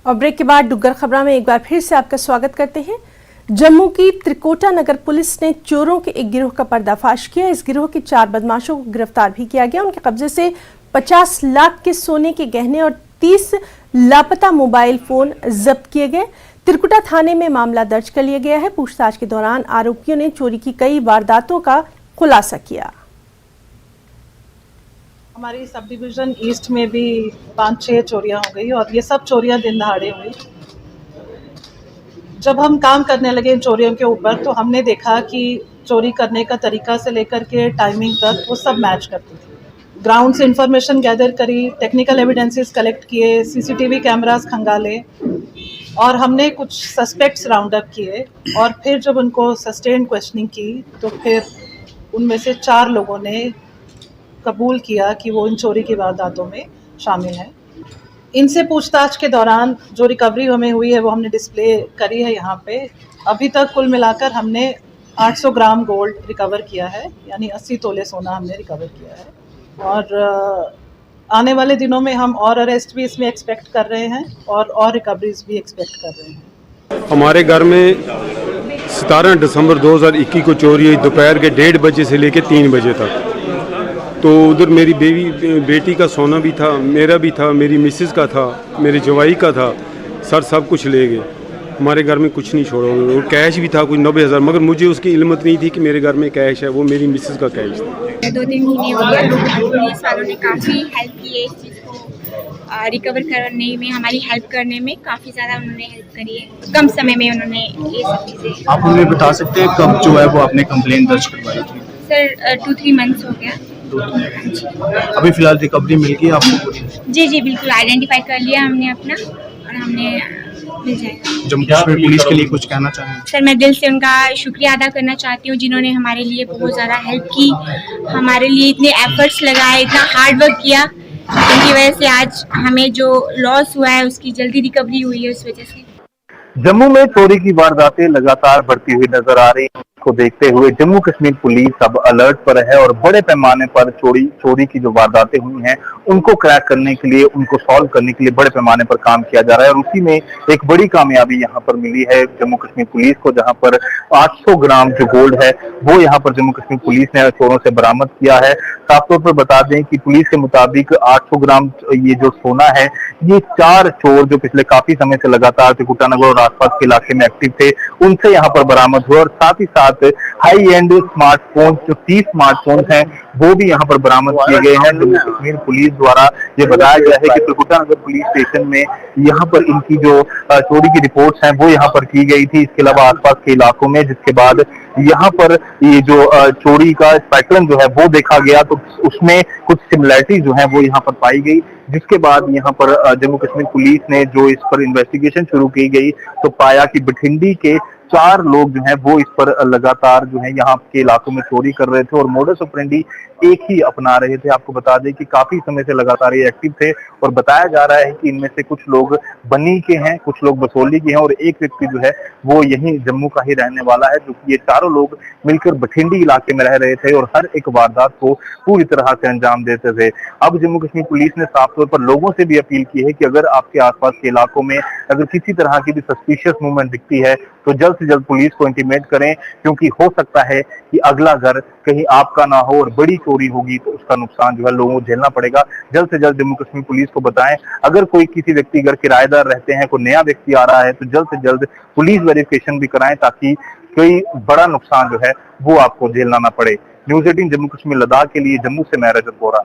और ब्रेक के बाद डुग्गर खबरा में एक बार फिर से आपका स्वागत करते हैं। जम्मू की त्रिकोटा नगर पुलिस ने चोरों के एक गिरोह का पर्दाफाश किया। इस गिरोह के 4 बदमाशों को गिरफ्तार भी किया गया। उनके कब्जे से 50 लाख के सोने के गहने और 30 लापता मोबाइल फोन जब्त किए गए। त्रिकुटा थाने में मामला दर्ज कर लिया गया है। पूछताछ के दौरान आरोपियों ने चोरी की कई वारदातों का खुलासा किया। हमारी सब डिवीजन ईस्ट में भी 5-6 चोरियां हो गई और ये सब चोरियां दिन दहाड़े हुई। जब हम काम करने लगे इन चोरियों के ऊपर तो हमने देखा कि चोरी करने का तरीका से लेकर के टाइमिंग तक वो सब मैच करती थी। ग्राउंड से इंफॉर्मेशन गैदर करी, टेक्निकल एविडेंसेस कलेक्ट किए, सीसीटीवी कैमरास खंगाले और हमने कुछ सस्पेक्ट्स राउंड अप किए और फिर जब उनको सस्टेन क्वेश्चनिंग की तो फिर उनमें से 4 लोगों ने कबूल किया कि वो इन चोरी की वारदातों में शामिल हैं। इनसे पूछताछ के दौरान जो रिकवरी हमें हुई है वो हमने डिस्प्ले करी है यहाँ पे। अभी तक कुल मिलाकर हमने 800 ग्राम गोल्ड रिकवर किया है, यानी 80 तोले सोना हमने रिकवर किया है। और आने वाले दिनों में हम और अरेस्ट भी इसमें एक्सपेक्ट कर रहे हैं और रिकवरीज भी एक्सपेक्ट कर रहे हैं। हमारे घर में 17 दिसंबर 2021 को चोरी हुई दोपहर के 1:30 बजे से लेकर 3 बजे तक। तो उधर मेरी बेटी का सोना भी था, मेरा भी था, मेरी मिसेस का था, मेरे जवाई का था। सर सब कुछ ले गए। हमारे घर में कुछ नहीं छोड़ा। और कैश भी था कुछ 90,000, मगर मुझे उसकी इल्मत नहीं थी कि मेरे घर में कैश है। वो मेरी मिसेस का कैश था। 2-3 महीने हो गया। पुलिस वालों ने काफ़ी हेल्प की है इस चीज़ को रिकवर करने में, हमारी हेल्प करने में काफ़ी ज़्यादा उन्होंने हेल्प करी है। कम समय में उन्होंने ये सब चीज़ें। आप हमें बता सकते हैं कब जो है वो आपने कंप्लेंट दर्ज करवाई थी? सर 2-3 मंथ्स हो गया। अभी फिलहाल रिकवरी मिल गई आपको? जी बिल्कुल, आइडेंटिफाई कर लिया हमने अपना और हमने मिल जाएगा। जम्मू कश्मीर पुलिस के लिए कुछ कहना चाहें? सर मैं दिल से उनका शुक्रिया अदा करना चाहती हूँ जिन्होंने हमारे लिए बहुत ज़्यादा हेल्प की, हमारे लिए इतने एफर्ट्स लगाए, इतना हार्ड वर्क किया, उनकी वजह से आज हमें जो लॉस हुआ है उसकी जल्दी रिकवरी हुई है। उस वजह से जम्मू में चोरी की वारदातें लगातार बढ़ती हुई नजर आ रही हैं। को देखते हुए जम्मू कश्मीर पुलिस अब अलर्ट पर है और बड़े पैमाने पर चोरी की जो वारदातें हुई हैं उनको क्रैक करने के लिए, उनको सॉल्व करने के लिए बड़े पैमाने पर काम किया जा रहा है। और उसी में एक बड़ी कामयाबी यहाँ पर मिली है जम्मू कश्मीर पुलिस को, जहाँ पर 800 ग्राम जो गोल्ड है वो यहाँ पर जम्मू कश्मीर पुलिस ने चोरों से बरामद किया है। साफ तौर पर बता दें कि पुलिस के मुताबिक 800 ग्राम ये जो सोना है, ये 4 चोर जो पिछले काफी समय से लगातार त्रिकुटा नगर और आसपास के इलाके में एक्टिव थे उनसे यहाँ पर बरामद हुआ। और साथ ही साथ हाई एंड स्मार्टफोन जो 30 स्मार्टफोन हैं वो भी यहाँ पर बरामद किए गए हैं। जम्मू कश्मीर पुलिस द्वारा ये बताया गया है कि त्रिकुटा नगर पुलिस स्टेशन में यहाँ पर इनकी जो चोरी की रिपोर्ट्स हैं वो यहाँ पर की गई थी, इसके अलावा आसपास के इलाकों में, जिसके बाद यहाँ पर ये जो चोरी का पैटर्न जो है वो देखा गया तो उसमें कुछ सिमिलैरिटी जो है वो यहाँ पर पाई गई, जिसके बाद यहाँ पर जम्मू कश्मीर पुलिस ने जो इस पर इन्वेस्टिगेशन शुरू की गई तो पाया कि बठिंडी के 4 लोग जो हैं वो इस पर लगातार जो है यहाँ के इलाकों में चोरी कर रहे थे और मोडस ऑपरेंडी एक ही अपना रहे थे। आपको बता दें कि काफी समय से लगातार ये एक्टिव थे और बताया जा रहा है कि इनमें से कुछ लोग बनी के हैं, कुछ लोग बसोली के हैं और एक व्यक्ति जो है वो यहीं जम्मू का ही रहने वाला है, जो कि ये चारों लोग मिलकर बठिंडी इलाके में रह रहे थे और हर एक वारदात को पूरी तरह से अंजाम देते थे। अब जम्मू कश्मीर पुलिस ने साफ तौर पर लोगों से भी अपील की है कि अगर आपके आसपास के इलाकों में अगर किसी तरह की भी सस्पिशियस मूवमेंट दिखती है तो जल्द से जल्द पुलिस को इंटीमेट करें, क्योंकि हो सकता है कि अगला घर कहीं आपका ना हो और बड़ी चोरी होगी तो उसका नुकसान जो है लोगों को झेलना पड़ेगा। जल्द से जल्द जम्मू कश्मीर पुलिस को बताएं। अगर कोई किसी व्यक्ति घर किराएदार रहते हैं, कोई नया व्यक्ति आ रहा है तो जल्द से जल्द पुलिस वेरिफिकेशन भी कराएं ताकि कोई बड़ा नुकसान जो है वो आपको झेलना ना पड़े। न्यूज़ 18 जम्मू कश्मीर लद्दाख के लिए जम्मू से मैं रजत बोरा।